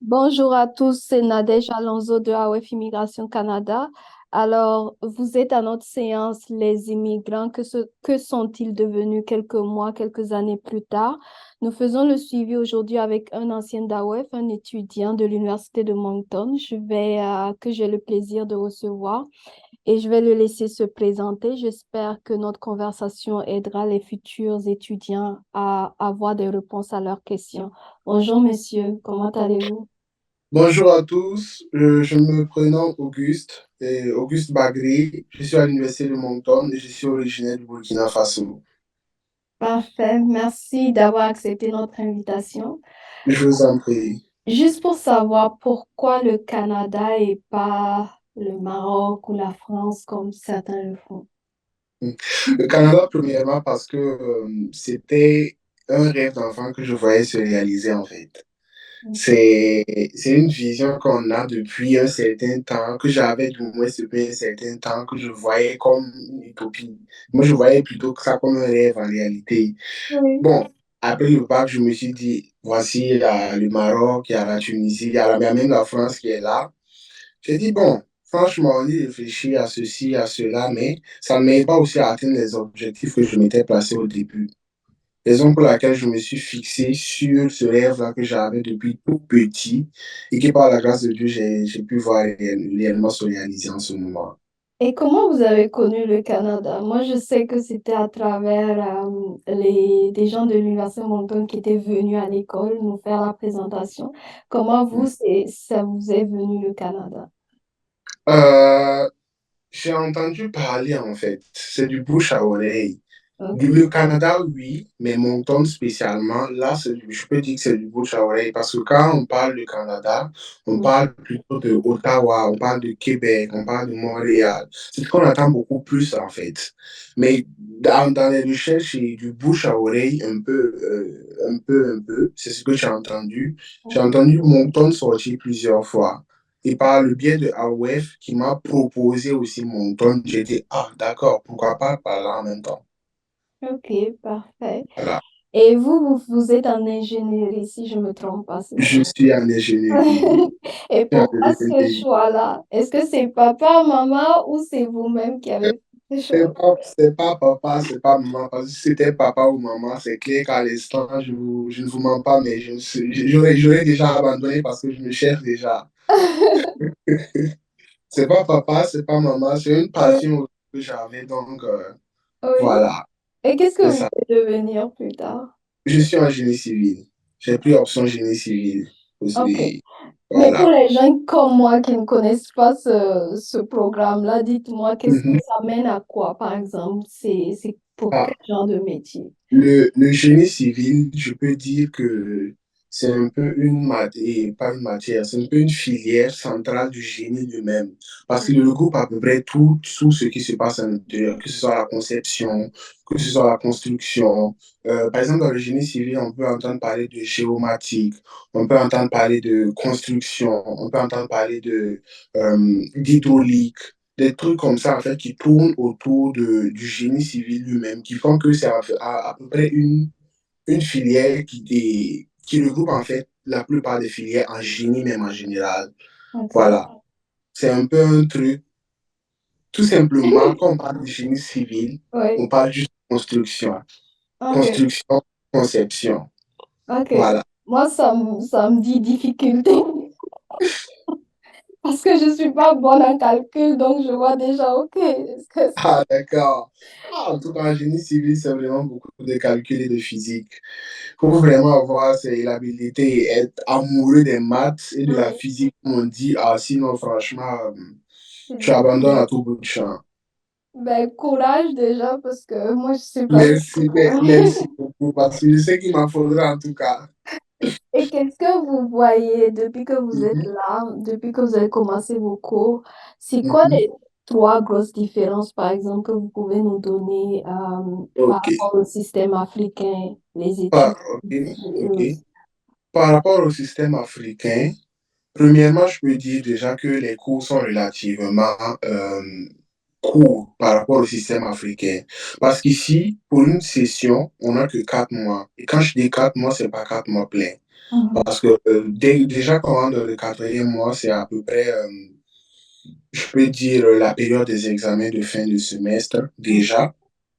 Bonjour à tous, c'est Nadège Alonso de AOF Immigration Canada. Alors, vous êtes à notre séance Les immigrants, que sont-ils devenus quelques mois, quelques années plus tard? Nous faisons le suivi aujourd'hui avec un ancien d'AOF, un étudiant de l'Université de Moncton, que j'ai le plaisir de recevoir et je vais le laisser se présenter. J'espère que notre conversation aidera les futurs étudiants à avoir des réponses à leurs questions. Bonjour, monsieur, comment allez-vous? Bonjour à tous, je me prénomme Auguste, Auguste Bagré, je suis à l'Université de Moncton et je suis originaire du Burkina Faso. Parfait, merci d'avoir accepté notre invitation. Je vous en prie. Juste pour savoir pourquoi le Canada et pas le Maroc ou la France comme certains le font. Le Canada, premièrement, parce que c'était un rêve d'enfant que je voyais se réaliser en fait. Ok. C'est une vision qu'on a depuis un certain temps, que j'avais du moins depuis un certain temps, que je voyais comme une utopie. Moi, je voyais plutôt que ça comme un rêve en réalité. Oui. Bon, après le bac, je me suis dit, voici le Maroc, il y a la Tunisie, il y a même la France qui est là. J'ai dit, bon, franchement, on y réfléchit à ceci, à cela, mais ça ne m'aide pas aussi à atteindre les objectifs que je m'étais placé au début. Raison pour laquelle je me suis fixé sur ce rêve-là que j'avais depuis tout petit et qui, par la grâce de Dieu, j'ai pu voir réellement se réaliser en ce moment. Et comment vous avez connu le Canada? Moi, je sais que c'était à travers des gens de l'Université Moncton qui étaient venus à l'école nous faire la présentation. Comment vous, ça vous est venu le Canada? Euh, J'ai entendu parler, en fait, c'est du bouche à oreille. Ok. Le Canada, oui, mais Moncton spécialement, là, je peux dire que c'est du bouche à oreille parce que quand on parle du Canada, on Mm. parle plutôt de Ottawa, on parle de Québec, on parle de Montréal. C'est ce qu'on entend beaucoup plus, en fait. Mais dans les recherches et du bouche à oreille, un peu, c'est ce que j'ai entendu. J'ai entendu Moncton sortir plusieurs fois. Et par le biais de AOF qui m'a proposé aussi Moncton, j'ai dit, ah, d'accord, pourquoi pas par là en même temps. Ok, parfait. Voilà. Et vous êtes en ingénierie, si je ne me trompe pas, c'est ça? Je suis en ingénierie. Et Je suis en pourquoi ce ingénierie. choix-là? Est-ce que c'est papa, maman ou c'est vous-même qui avez fait ce choix? C'est pas papa, c'est pas maman. Parce que si c'était papa ou maman, c'est clair qu'à l'instant, je ne vous mens pas, mais j'aurais déjà abandonné parce que je me cherche déjà. C'est pas papa, c'est pas maman, c'est une Oui. passion que j'avais, donc Oui. voilà, Et qu'est-ce c'est que vous ça. voulez devenir plus tard? Je suis en génie civil. J'ai pris option génie civil Ok. aussi. Mais pour Voilà. les gens comme moi qui ne connaissent pas ce programme-là, dites-moi, qu'est-ce que Mhm. ça mène à quoi, par exemple? C'est pour quel Ah, genre de métier? le génie civil, je peux dire que c'est un peu une matière, pas une matière, c'est un peu une filière centrale du génie lui-même. Parce qu'il regroupe à peu près tout ce qui se passe à l'intérieur, que ce soit la conception, que ce soit la construction. Par exemple, dans le génie civil, on peut entendre parler de géomatique, on peut entendre parler de construction, on peut entendre parler d'hydraulique, des trucs comme ça, en fait, qui tournent autour du génie civil lui-même, qui font que c'est à peu près une filière qui regroupe, en fait, la plupart des filières en génie, même en général. Ok. Voilà. C'est un peu un truc, tout simplement, quand on parle de génie civil, on Oui. parle juste de construction. Ok. Construction, conception. Ok. Voilà. Moi, ça me dit difficulté parce que je ne suis pas bonne en calcul, donc je vois déjà, ok. Est-ce que Ah, d'accord. Ah, en tout cas, en génie civil, c'est vraiment beaucoup de calcul et de physique. Faut vraiment avoir l'habilité et être amoureux des maths et de la oui, physique, comme on dit. Ah, sinon, franchement, c'est tu difficile. abandonnes à tout bout de champ. Ben, courage déjà parce que moi, je ne suis pas Merci, pour. merci beaucoup, parce que je sais qu'il m'en faudra en tout cas. Et qu'est-ce que vous voyez depuis que vous êtes Mhm, là, depuis que vous avez commencé vos cours? C'est quoi mhm. les trois grosses différences, par exemple, que vous pouvez nous donner par Ok. rapport au système africain, les études Ok, ici et ok. aussi? Par rapport au système africain, premièrement, je peux dire déjà que les cours sont relativement court par rapport au système africain. Parce qu'ici, pour une session, on n'a que 4 mois. Et quand je dis 4 mois, c'est pas 4 mois pleins. Mhm. Parce que déjà, quand on rentre dans le quatrième mois, c'est à peu près, je peux dire, la période des examens de fin de semestre, déjà.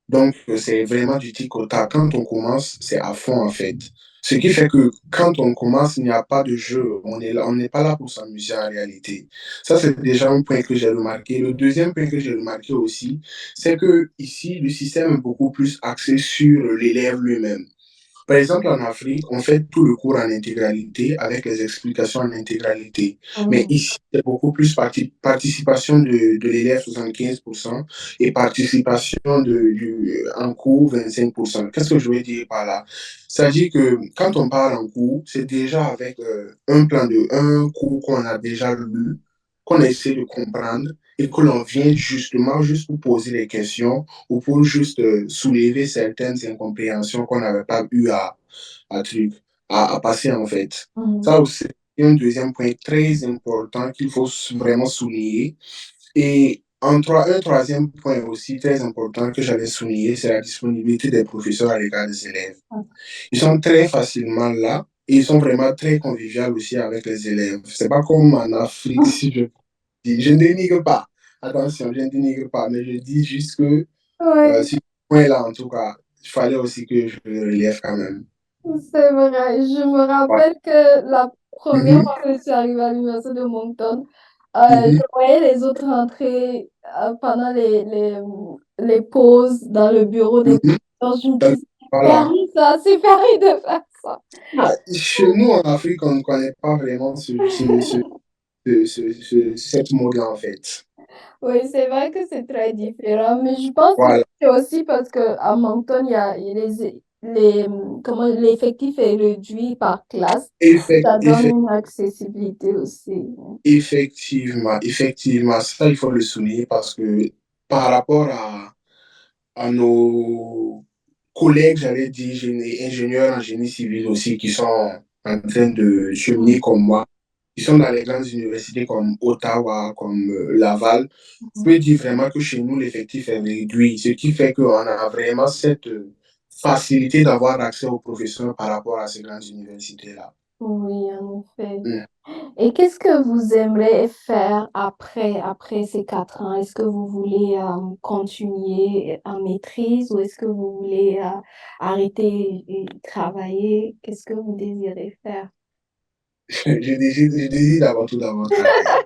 Donc, c'est vraiment du tic au tac. Quand on commence, c'est à fond, en fait. Ce qui fait que quand on commence, il n'y a pas de jeu. On n'est pas là pour s'amuser en réalité. Ça, c'est déjà un point que j'ai remarqué. Le deuxième point que j'ai remarqué aussi, c'est que ici, le système est beaucoup plus axé sur l'élève lui-même. Par exemple, en Afrique, on fait tout le cours en intégralité avec les explications en intégralité. Mais Mhm. ici, c'est beaucoup plus participation de l'élève 75% et participation en cours 25%. Qu'est-ce que je veux dire par là? C'est-à-dire que quand on parle en cours, c'est déjà avec un cours qu'on a déjà lu, qu'on essaie de comprendre et que l'on vient justement juste pour poser des questions ou pour juste soulever certaines incompréhensions qu'on n'avait pas eu à passer en fait. Mhm. Ça aussi, c'est un deuxième point très important qu'il faut vraiment souligner. Et un troisième point aussi très important que j'allais souligner, c'est la disponibilité des professeurs à l'égard des élèves. Ils sont très facilement là et ils sont vraiment très conviviaux aussi avec les élèves. C'est pas comme en Afrique, si je ne dénigre pas. Attention, je ne dénigre pas, mais je dis juste que Ouais. sur ce point-là, en tout cas, il fallait aussi que je le relève quand même. C'est vrai. Je me Ouais. rappelle que la première Mhm, fois que je suis arrivée à l'université de Moncton, je mhm. voyais les autres rentrer pendant les pauses dans le bureau des Mhm. professeurs. Je me disais, Voilà. c'est permis de faire ça. Ah, chez nous, en Afrique, on ne connaît pas vraiment cette mode-là, en fait. Oui, c'est vrai que c'est très différent, mais je pense que Voilà. c'est aussi parce qu'à Moncton, il y a comment l'effectif est réduit par classe. Effect- Ça donne effect- une accessibilité aussi. effectivement, ça, il faut le souligner parce que par rapport à nos collègues, j'allais dire, ingénieurs en génie civil aussi, qui sont en train de cheminer comme moi, qui sont dans les grandes universités comme Ottawa, comme Laval. Je Mhm. peux dire vraiment que chez nous, l'effectif est réduit, ce qui fait qu'on a vraiment cette facilité d'avoir accès aux professeurs par rapport à ces grandes universités-là. Oui, en effet. Mm. Et qu'est-ce que vous aimeriez faire après ces 4 ans? Est-ce que vous voulez continuer en maîtrise ou est-ce que vous voulez arrêter et travailler? Qu'est-ce que vous désirez faire? Je désire d'abord tout d'abord travailler.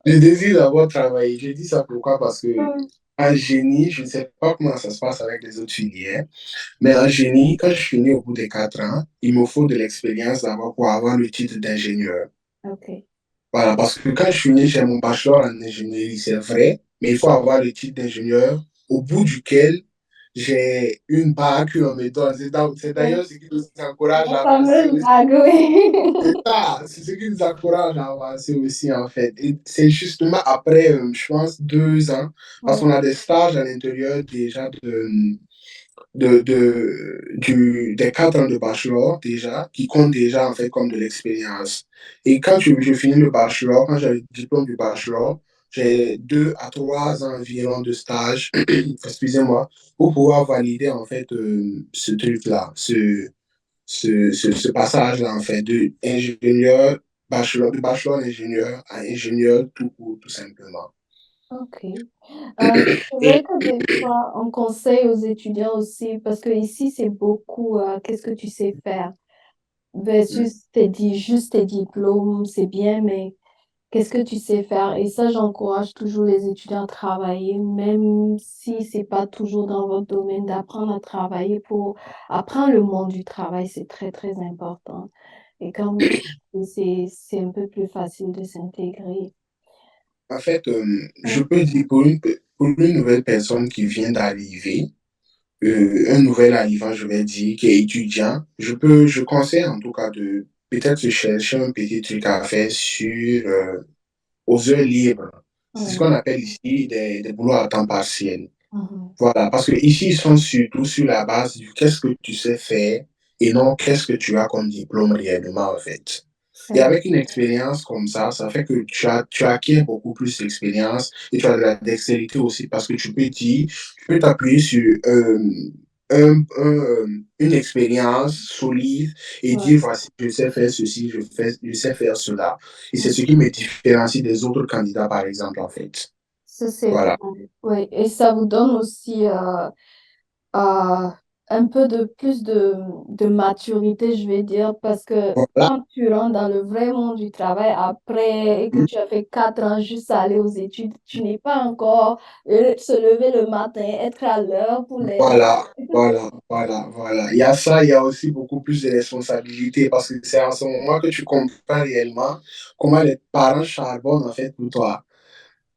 Je désire d'abord travailler. Je dis ça pourquoi? Parce que Oui. en génie, je ne sais pas comment ça se passe avec les autres filières, mais en génie, quand je finis au bout des 4 ans, il me faut de l'expérience d'abord pour avoir le titre d'ingénieur. Ok. Voilà, parce que quand je finis, j'ai mon bachelor en ingénierie, c'est vrai, mais il faut avoir le titre d'ingénieur au bout duquel j'ai une bague on me donne. C'est Oui. d'ailleurs ce qui nous encourage La à avancer fameuse aussi. bague, C'est oui. ça, c'est ce qui nous encourage à avancer aussi, en fait. Et c'est justement après, je pense, 2 ans, parce Oui. qu'on a des stages à l'intérieur déjà des 4 ans de bachelor déjà, qui comptent déjà en fait comme de l'expérience. Et quand je finis le bachelor, quand j'ai le diplôme du bachelor, j'ai 2 à 3 ans environ de stage, excusez-moi, pour pouvoir valider en fait ce truc-là, ce passage-là en fait de ingénieur, de bachelor ingénieur à ingénieur tout court, tout simplement. Ok. C'est vrai que des fois, on conseille aux étudiants aussi, parce que ici, c'est beaucoup, qu'est-ce que tu sais faire? Versus juste tes diplômes, c'est bien, mais qu'est-ce que tu sais faire? Et ça, j'encourage toujours les étudiants à travailler, même si c'est pas toujours dans votre domaine, d'apprendre à travailler pour apprendre le monde du travail, c'est très, très important. Et quand vous c'est un peu plus facile de s'intégrer. En fait, je Ouais. peux dire pour une nouvelle personne qui vient d'arriver, un nouvel arrivant, je vais dire, qui est étudiant, je conseille en tout cas de peut-être se chercher un petit truc à faire aux heures libres. C'est ce Ouais. qu'on appelle ici des boulots à temps partiel. Mhm. Voilà, parce que ici, ils sont surtout sur la base du qu'est-ce que tu sais faire et non qu'est-ce que tu as comme diplôme réellement, en fait. Et Ouais. avec une expérience comme ça fait que tu acquiers beaucoup plus d'expérience et tu as de la dextérité aussi parce que tu peux t'appuyer sur une expérience solide et Ouais. dire, voici, je sais faire ceci, je sais faire cela. Et c'est Mm. ce qui me différencie des autres candidats, par exemple, en fait. Ça, c'est Voilà. vrai. Oui. Et ça vous donne aussi euh, un peu de plus de maturité, je vais dire, parce que Voilà. quand tu rentres dans le vrai monde du travail après et que tu as fait 4 ans juste à aller aux études, tu n'es pas encore se lever le matin, être à l'heure pour les... Voilà. Il y a ça, il y a aussi beaucoup plus de responsabilités parce que c'est en ce moment que tu comprends réellement comment les parents charbonnent en fait pour toi.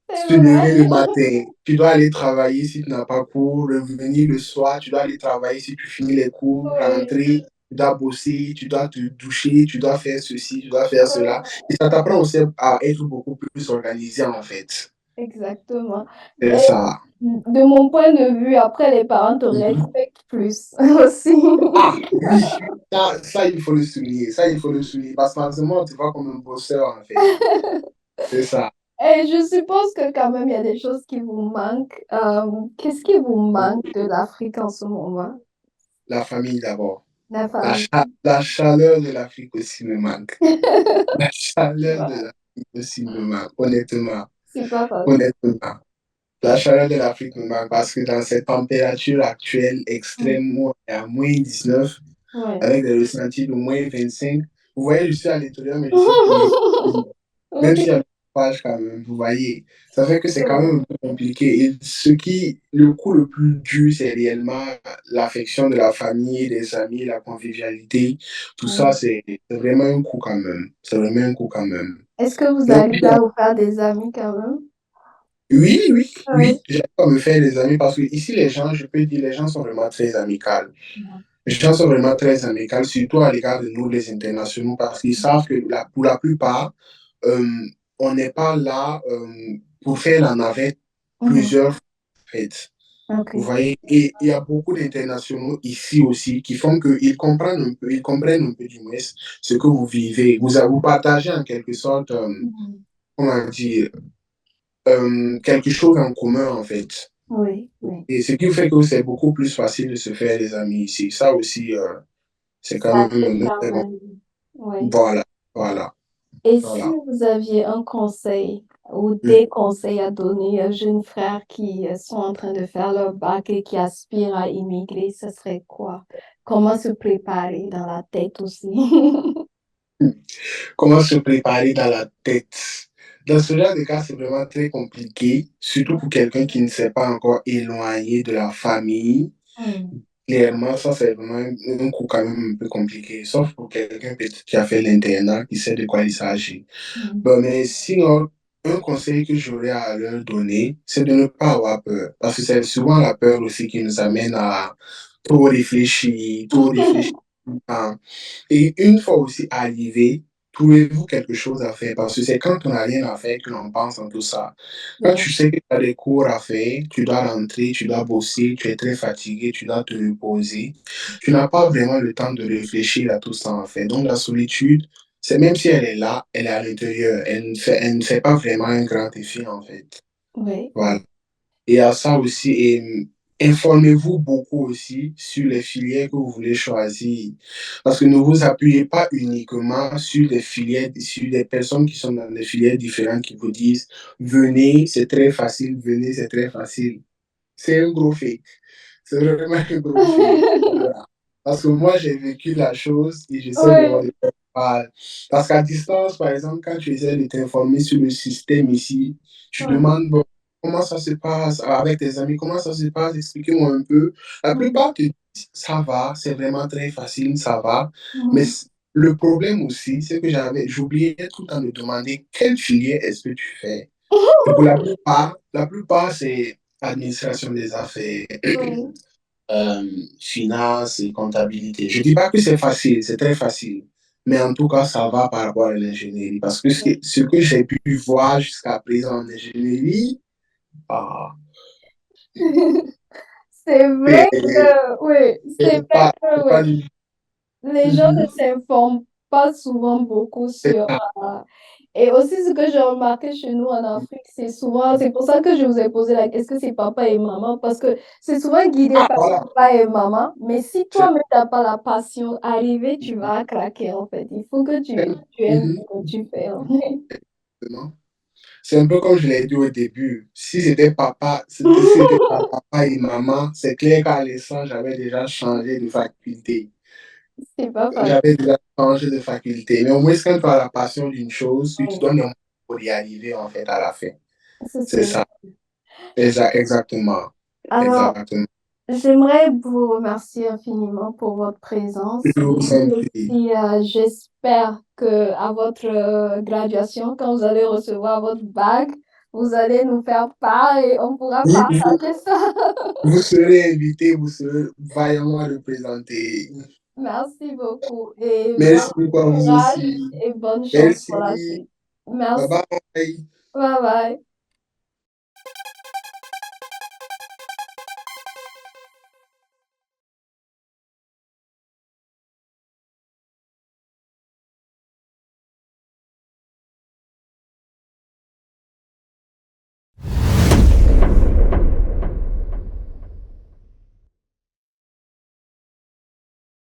C'est Se vrai. lever le matin, tu dois aller travailler si tu n'as pas cours, revenir le soir, tu dois aller travailler si tu finis les cours, Oui, rentrer, tu dois bosser, tu dois te doucher, tu dois faire ceci, tu dois faire cela. oui, Et ça t'apprend aussi à être beaucoup plus organisé en fait. exactement. C'est Et ça. de mon point de vue, après, les parents te Mhm. respectent plus aussi. Ah, oui, ça, il faut le souligner. Ça, il faut le souligner. Parce qu'en ce moment, tu vois comme un bosseur, en fait. C'est ça. Et je suppose que quand même, il y a des choses qui vous manquent. Qu'est-ce qui vous manque de l'Afrique en ce moment? La famille d'abord. La famille. La chaleur de l'Afrique aussi me manque. La Tu chaleur de vois, l'Afrique aussi me manque, honnêtement. c'est pas facile. Honnêtement. La chaleur de l'Afrique me manque parce que dans cette température actuelle Mm. extrême où on est à -19, Ouais. avec des ressentis de -25, vous voyez, je suis à l'intérieur, mais je suis plié. Même s'il y Oui, a le chauffage quand même, vous voyez. Ça fait que c'est c'est quand vrai. même un peu compliqué. Et le coup le plus dur, c'est réellement l'affection de la famille, des amis, la convivialité. Tout ça, Ouais. c'est vraiment un coup quand même. C'est vraiment un coup quand même. Est-ce que vous Mais arrivez à vous faire des amis quand même? oui, Oui. j'aime pas me faire des amis parce que ici, les gens, je peux dire, les gens sont vraiment très amicaux. Les gens sont vraiment très amicaux, surtout à l'égard de nous, les internationaux, parce qu'ils savent que pour la plupart, euh, on n'est pas là pour faire la navette Mhm. plusieurs fêtes. Vous Ok. voyez, et il y a beaucoup d'internationaux ici aussi qui font qu'ils comprennent un peu du moins ce que vous vivez. Vous partagez en quelque sorte, Mhm. comment dire, quelque chose en commun en fait. Oui, oui. Et ce qui fait que c'est beaucoup plus facile de se faire des amis ici. Ça aussi, c'est quand Ça même aide un quand très bon. même. Oui. Voilà, voilà, Et si voilà. vous aviez un conseil ou Mm. des conseils à donner aux jeunes frères qui sont en train de faire leur bac et qui aspirent à immigrer, ce serait quoi? Comment se préparer dans la tête aussi? Comment se préparer dans la tête? Dans ce genre de cas, c'est vraiment très compliqué, surtout pour quelqu'un qui ne s'est pas encore éloigné de la famille. Hmm. Clairement, ça, c'est vraiment un coup quand même un peu compliqué, sauf pour quelqu'un peut-être qui a fait l'internat, qui sait de quoi il s'agit. Hmm. Bon, mais sinon, un conseil que j'aurais à leur donner, c'est de ne pas avoir peur. Parce que c'est souvent la peur aussi qui nous amène à trop réfléchir tout le temps. Et une fois aussi arrivé, trouvez-vous quelque chose à faire. Parce que c'est quand on n'a rien à faire que l'on pense en tout ça. C'est Quand vrai. tu sais que tu as des cours à faire, tu dois rentrer, tu dois bosser, tu es très fatigué, tu dois te reposer. Tu n'as pas vraiment le temps de réfléchir à tout ça en fait. Donc la solitude, c'est même si elle est là, elle est à l'intérieur. Elle ne fait pas vraiment un grand effet en fait. Oui, Voilà. oui. Et à ça aussi, informez-vous beaucoup aussi sur les filières que vous voulez choisir. Parce que ne vous appuyez pas uniquement sur des filières, sur des personnes qui sont dans des filières différentes qui vous disent, venez, c'est très facile, venez, c'est très facile. C'est un gros fake. C'est vraiment un gros fake. Voilà. Parce que moi, j'ai vécu la chose et je sais vraiment Oui. de quoi je parle. Parce qu'à distance, par exemple, quand tu essaies de t'informer sur le système ici, tu Oui. demandes, bon, comment ça se passe avec tes amis, comment ça se passe, expliquez-moi un peu. La Mhm. plupart te disent, ça va, c'est vraiment très facile, ça va. Mais Mhm. le problème aussi, c'est que j'oubliais tout le temps de demander quelle filière est-ce que tu fais. Et pour la plupart, c'est administration des affaires, Oui. euh, finance et comptabilité. Je ne dis pas que c'est facile, c'est très facile. Mais en tout cas, ça va par rapport à l'ingénierie. Parce que ce que j'ai pu voir jusqu'à présent en ingénierie, ah, C'est vrai c'est que, oui, c'est vrai que, c'est pas oui. du... Les gens ne Mhm. s'informent pas souvent beaucoup C'est sur... ça. euh, Et aussi, ce que j'ai remarqué chez nous en Afrique, c'est souvent... C'est pour ça que je vous ai posé la question, est-ce que c'est papa et maman? Parce que c'est souvent guidé Ah, par voilà. papa et maman. Mais si C'est toi-même, tu n'as pas la passion, arriver, tu vas craquer, en fait. Il faut que tu aimes Mhm. ce que tu fais, en fait. Exactement. C'est un peu comme je l'ai dit au début. Si c'était papa, si c'était par papa et maman, c'est clair qu'à l'essence, j'avais déjà changé de faculté. C'est pas facile. J'avais déjà changé de faculté. Mais au moins, quand tu as la passion d'une chose, tu te donnes les moyens pour y arriver, en fait, à la fin. Ça, C'est c'est... ça. Exactement. Alors, Exactement. j'aimerais vous remercier infiniment pour votre présence Je vous et en prie. aussi j'espère que à votre graduation, quand vous allez recevoir votre bague, vous allez nous faire part et on pourra Oui, partager ça. vous serez invité, vous serez vaillamment représenté. Merci beaucoup et bon Merci beaucoup à vous courage aussi. et bonne chance pour la Merci. suite. Bye Merci. bye. Bye bye.